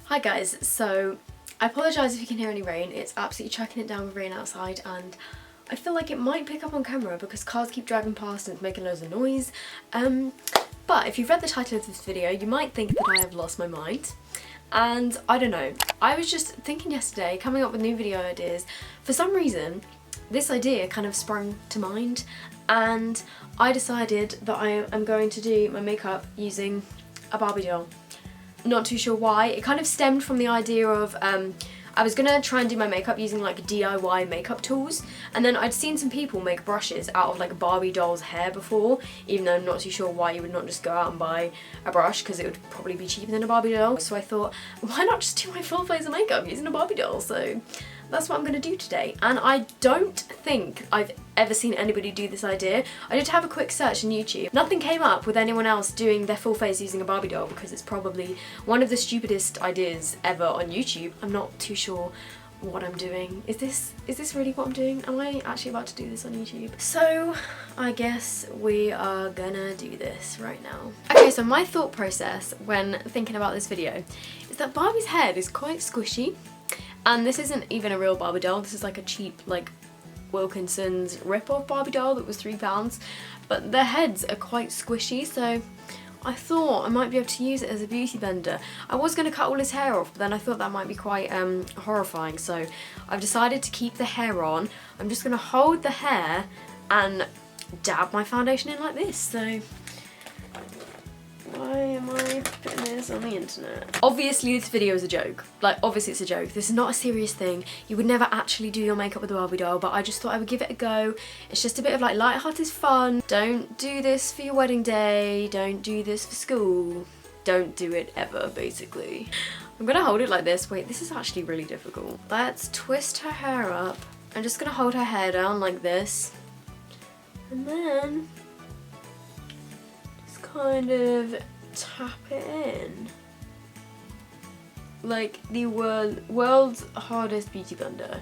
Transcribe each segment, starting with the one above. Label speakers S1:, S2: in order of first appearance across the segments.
S1: Hi guys, so I apologise if you can hear any rain. It's absolutely chucking it down with rain outside and I feel like it might pick up on camera because cars keep driving past and it's making loads of noise. But if you've read the title of this video, you might think that I have lost my mind. And I don't know, I was just thinking yesterday, coming up with new video ideas. For some reason, this idea kind of sprung to mind and I decided that I am going to do my makeup using a Barbie doll. Not too sure why. It kind of stemmed from the idea of I was gonna try and do my makeup using like DIY makeup tools, and then I'd seen some people make brushes out of like a Barbie doll's hair before, even though I'm not too sure why you would not just go out and buy a brush because it would probably be cheaper than a Barbie doll. So I thought, why not just do my full face of makeup using a Barbie doll? So that's what I'm gonna do today. And I don't think I've ever seen anybody do this idea. I did have a quick search on YouTube. Nothing came up with anyone else doing their full face using a Barbie doll because it's probably one of the stupidest ideas ever on YouTube. I'm not too sure what I'm doing. Is this really what I'm doing? Am I actually about to do this on YouTube? So I guess we are gonna do this right now. Okay, so my thought process when thinking about this video is that Barbie's head is quite squishy. And this isn't even a real Barbie doll, this is like a cheap like Wilkinson's rip-off Barbie doll that was £3, but their heads are quite squishy, so I thought I might be able to use it as a beauty blender. I was going to cut all his hair off, but then I thought that might be quite horrifying, so I've decided to keep the hair on. I'm just going to hold the hair and dab my foundation in like this, so why am I putting this on the internet? Obviously this video is a joke. Like, obviously it's a joke. This is not a serious thing. You would never actually do your makeup with a Barbie doll, but I just thought I would give it a go. It's just a bit of like light-hearted fun. Don't do this for your wedding day. Don't do this for school. Don't do it ever, basically. I'm gonna hold it like this. Wait, this is actually really difficult. Let's twist her hair up. I'm just gonna hold her hair down like this. And then kind of tap it in like the world's hardest beauty blender.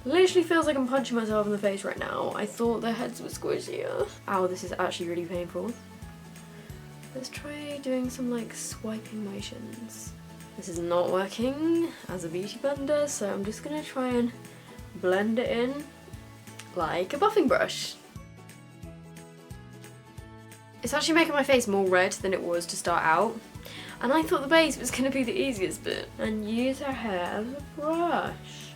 S1: Literally feels like I'm punching myself in the face right now. I thought the heads were squishier. Ow, this is actually really painful. Let's try doing some like swiping motions. This is not working as a beauty blender, so I'm just gonna try and blend it in like a buffing brush. It's actually making my face more red than it was to start out. And I thought the base was going to be the easiest bit. And use her hair as a brush.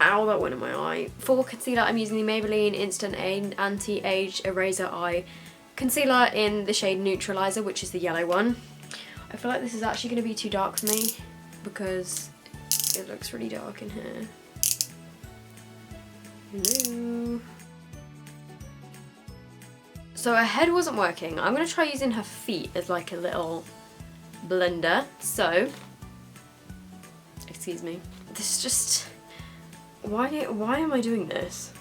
S1: Ow, that went in my eye. For concealer, I'm using the Maybelline Instant Anti-Age Eraser Eye Concealer in the shade Neutralizer, which is the yellow one. I feel like this is actually going to be too dark for me because it looks really dark in here. Hello. So her head wasn't working. I'm going to try using her feet as like a little blender. So, excuse me. This is just, why am I doing this?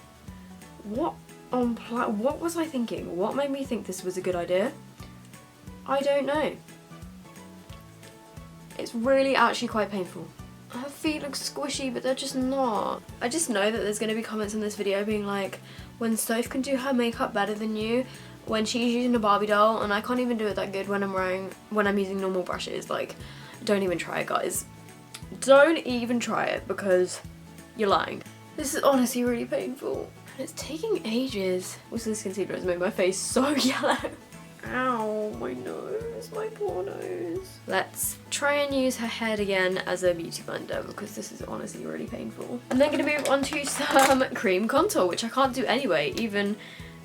S1: What was I thinking? What made me think this was a good idea? I don't know. It's really actually quite painful. Her feet look squishy, but they're just not. I just know that there's going to be comments in this video being like, when Soph can do her makeup better than you, when she's using a Barbie doll, and I can't even do it that good when I'm using normal brushes. Like, don't even try it, guys. Don't even try it because you're lying. This is honestly really painful. And it's taking ages. Also, this concealer has made my face so yellow. Ow, my nose, my poor nose. Let's try and use her head again as a beauty blender because this is honestly really painful. I'm then going to move on to some cream contour, which I can't do anyway, even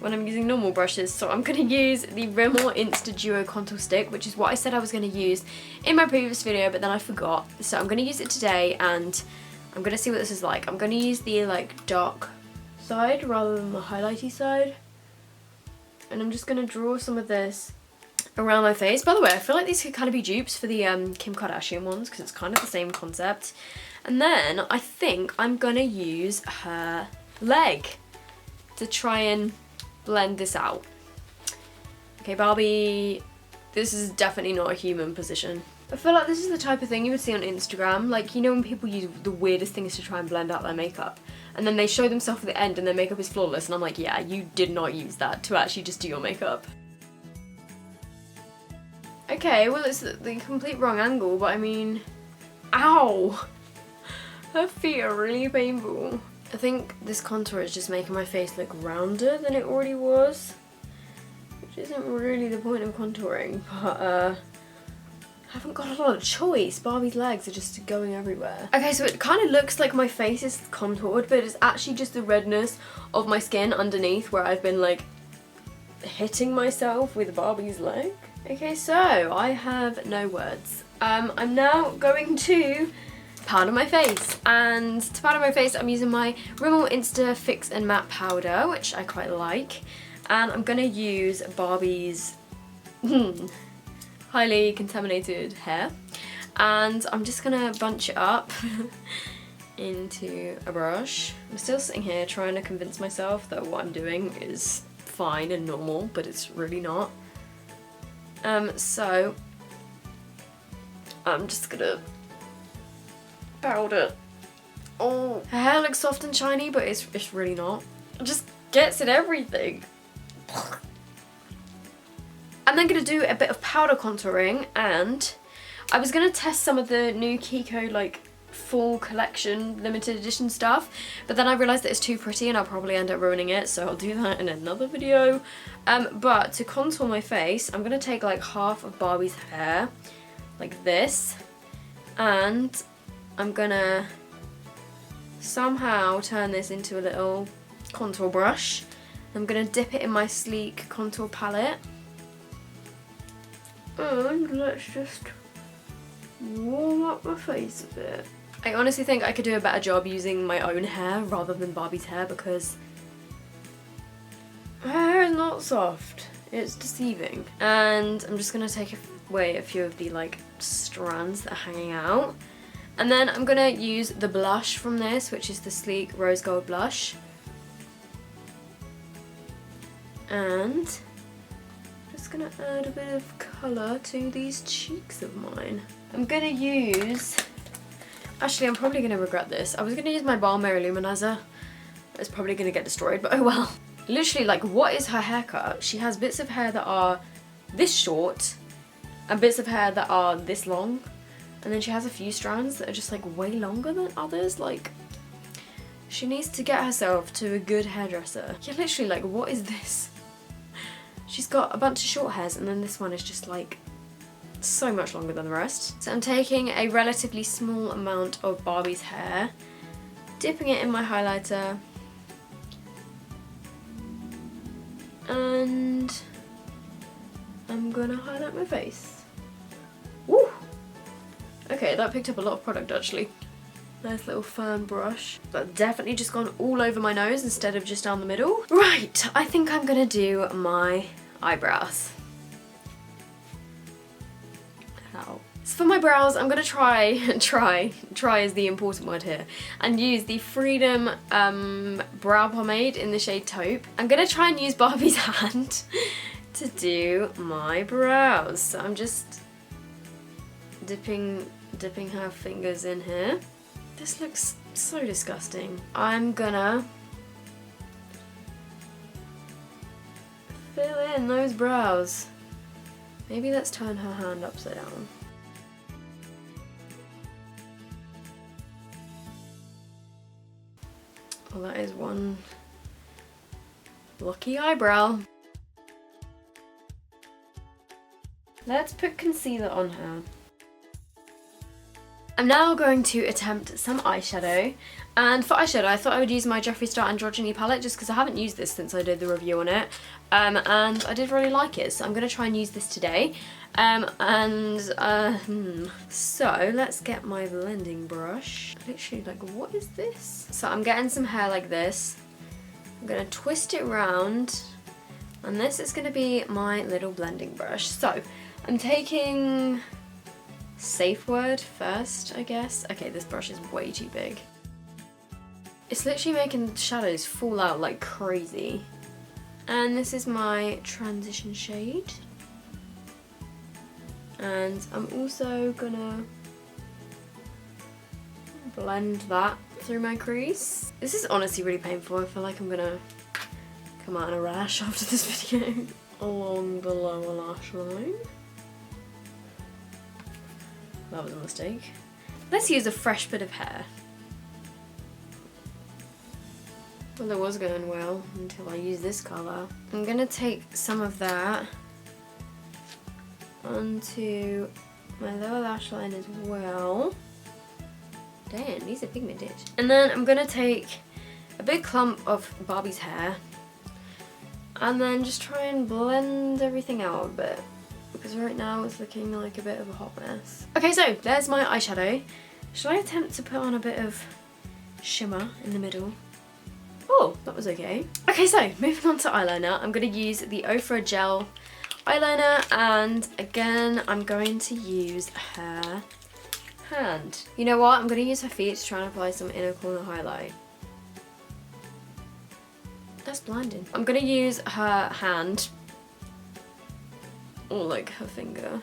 S1: when I'm using normal brushes. So I'm going to use the Rimmel Insta Duo Contour Stick, which is what I said I was going to use in my previous video, but then I forgot. So I'm going to use it today and I'm going to see what this is like. I'm going to use the like dark side rather than the highlighty side. And I'm just going to draw some of this around my face. By the way, I feel like these could kind of be dupes for the Kim Kardashian ones because it's kind of the same concept. And then I think I'm going to use her leg to try and blend this out. Okay, Barbie, this is definitely not a human position. I feel like this is the type of thing you would see on Instagram. Like, you know when people use the weirdest things to try and blend out their makeup? And then they show themselves at the end and their makeup is flawless and I'm like, yeah, you did not use that to actually just do your makeup. Okay, well it's the complete wrong angle, but I mean, ow! Her feet are really painful. I think this contour is just making my face look rounder than it already was, which isn't really the point of contouring, but I haven't got a lot of choice. Barbie's legs are just going everywhere. Okay, so it kind of looks like my face is contoured, but it's actually just the redness of my skin underneath where I've been like hitting myself with Barbie's leg. Okay, so I have no words. I'm now going to powder my face, and to powder my face I'm using my Rimmel Insta Fix and Matte Powder, which I quite like, and I'm gonna use Barbie's highly contaminated hair, and I'm just gonna bunch it up into a brush. I'm still sitting here trying to convince myself that what I'm doing is fine and normal, but it's really not. So I'm just gonna powder. Oh, her hair looks soft and shiny, but it's really not. It just gets in everything. I'm then gonna do a bit of powder contouring, and I was gonna test some of the new Kiko like full collection limited edition stuff, but then I realised that it's too pretty and I'll probably end up ruining it, so I'll do that in another video. But to contour my face, I'm gonna take like half of Barbie's hair, like this, and I'm gonna somehow turn this into a little contour brush. I'm gonna dip it in my sleek contour palette, and let's just warm up my face a bit. I honestly think I could do a better job using my own hair rather than Barbie's hair, because her hair is not soft. It's deceiving. And I'm just gonna take away a few of the like strands that are hanging out. And then I'm gonna use the blush from this, which is the Sleek Rose Gold Blush. And I'm just gonna add a bit of colour to these cheeks of mine. I'm gonna use, actually I'm probably gonna regret this. I was gonna use my Balmain Luminizer. It's probably gonna get destroyed, but oh well. Literally, like, what is her haircut? She has bits of hair that are this short and bits of hair that are this long. And then she has a few strands that are just like way longer than others. Like, she needs to get herself to a good hairdresser. Yeah, literally, like, what is this? She's got a bunch of short hairs, and then this one is just like so much longer than the rest. So I'm taking a relatively small amount of Barbie's hair, dipping it in my highlighter, and I'm gonna highlight my face. Woo! Okay, that picked up a lot of product actually. Nice little firm brush. But definitely just gone all over my nose instead of just down the middle. Right, I think I'm gonna do my eyebrows. Ow. So for my brows, I'm gonna try is the important word here, and use the Freedom brow pomade in the shade Taupe. I'm gonna try and use Barbie's hand to do my brows. So I'm just dipping her fingers in here. This looks so disgusting. I'm gonna fill in those brows. Maybe let's turn her hand upside down. Well, that is one lucky eyebrow. Let's put concealer on her. I'm now going to attempt some eyeshadow, and for eyeshadow I thought I would use my Jeffree Star Androgyny palette just because I haven't used this since I did the review on it, and I did really like it, so I'm going to try and use this today. So let's get my blending brush. Literally, like, what is this? So I'm getting some hair like this. I'm going to twist it round, and this is going to be my little blending brush. So I'm taking Safe Word first, I guess. Okay, this brush is way too big. It's literally making the shadows fall out like crazy. And this is my transition shade. And I'm also gonna blend that through my crease. This is honestly really painful. I feel like I'm gonna come out in a rash after this video. Along the lower lash line. That was a mistake. Let's use a fresh bit of hair. Well, that was going well until I use this colour. I'm gonna take some of that onto my lower lash line as well. Damn, these are pigmented. And then I'm gonna take a big clump of Barbie's hair and then just try and blend everything out a bit, because right now it's looking like a bit of a hot mess. Okay, so there's my eyeshadow. Should I attempt to put on a bit of shimmer in the middle? Oh, that was okay. Okay, so moving on to eyeliner. I'm going to use the Ofra Gel eyeliner, and again I'm going to use her hand. You know what? I'm going to use her feet to try and apply some inner corner highlight. That's blinding. I'm going to use her hand, or like her finger,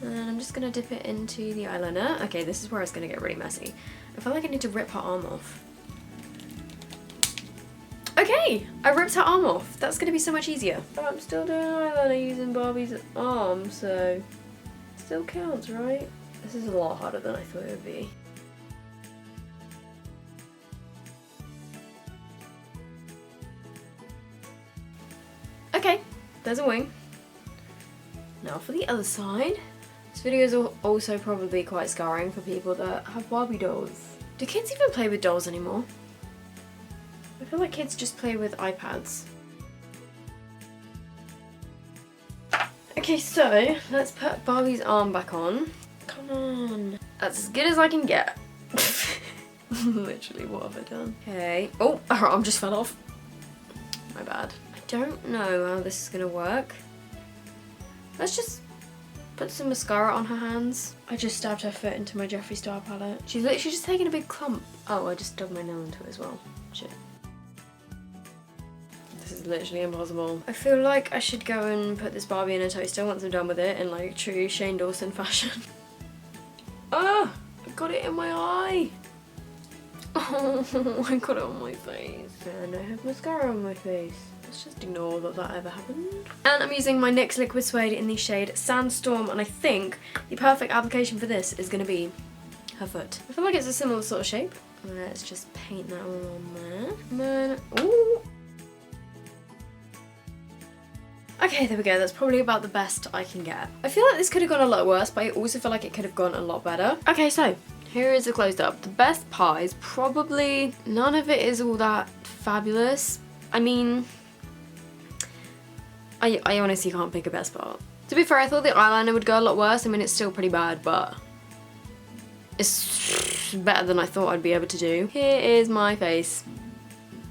S1: and I'm just going to dip it into the eyeliner. Okay, this is where it's going to get really messy. I feel like I need to rip her arm off. Okay, I ripped her arm off. That's going to be so much easier. But I'm still doing eyeliner using Barbie's arm, so it still counts, right? This is a lot harder than I thought it would be. Okay, there's a wing. Now for the other side. This video is also probably quite scarring for people that have Barbie dolls. Do kids even play with dolls anymore? I feel like kids just play with iPads. Okay, so let's put Barbie's arm back on. Come on. That's as good as I can get. Literally, what have I done? Okay. Oh, her arm just fell off. My bad. I don't know how this is gonna work. Let's just put some mascara on her hands. I just stabbed her foot into my Jeffree Star palette. She's literally just taking a big clump. Oh, I just dug my nail into it as well. Shit. This is literally impossible. I feel like I should go and put this Barbie in a toaster once I'm done with it in like true Shane Dawson fashion. Ah! I got it in my eye! Oh, I got it on my face. And I have mascara on my face. Let's just ignore that that ever happened. And I'm using my NYX Liquid Suede in the shade Sandstorm, and I think the perfect application for this is going to be her foot. I feel like it's a similar sort of shape. Let's just paint that all on there. And then, ooh! Okay, there we go. That's probably about the best I can get. I feel like this could have gone a lot worse, but I also feel like it could have gone a lot better. Okay, so here is a closed up. The best part is probably none of it is all that fabulous. I mean, I honestly can't pick a best part. To be fair, I thought the eyeliner would go a lot worse. I mean, it's still pretty bad, but it's better than I thought I'd be able to do. Here is my face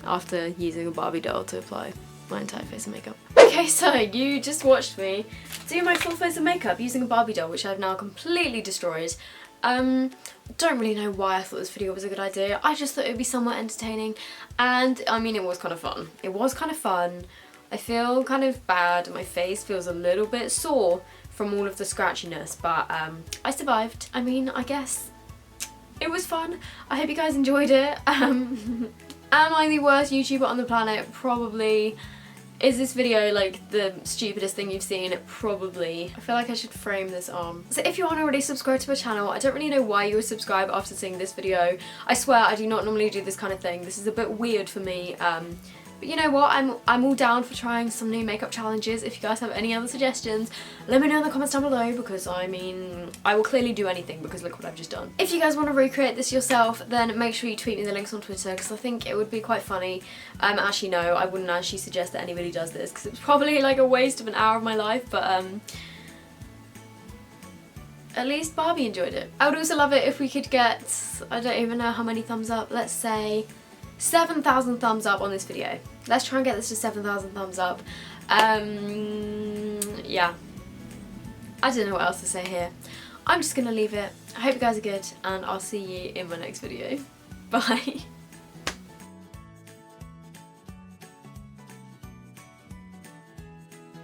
S1: after using a Barbie doll to apply my entire face of makeup. Okay, so you just watched me do my full face of makeup using a Barbie doll, which I've now completely destroyed. Don't really know why I thought this video was a good idea. I just thought it would be somewhat entertaining, and I mean, it was kind of fun. It was kind of fun. I feel kind of bad. My face feels a little bit sore from all of the scratchiness, but I survived. I mean, I guess it was fun. I hope you guys enjoyed it. Am I the worst YouTuber on the planet? Probably. Is this video like the stupidest thing you've seen? Probably. I feel like I should frame this arm. So if you aren't already subscribed to my channel, I don't really know why you would subscribe after seeing this video. I swear I do not normally do this kind of thing. This is a bit weird for me. But you know what, I'm all down for trying some new makeup challenges. If you guys have any other suggestions, let me know in the comments down below, because I mean, I will clearly do anything because look what I've just done. If you guys want to recreate this yourself, then make sure you tweet me the links on Twitter, because I think it would be quite funny. Actually no, I wouldn't actually suggest that anybody does this, because it's probably like a waste of an hour of my life, but at least Barbie enjoyed it. I would also love it if we could get, I don't even know how many thumbs up, let's say 7,000 thumbs up on this video. Let's try and get this to 7,000 thumbs up. Yeah. I don't know what else to say here. I'm just gonna leave it. I hope you guys are good, and I'll see you in my next video. Bye.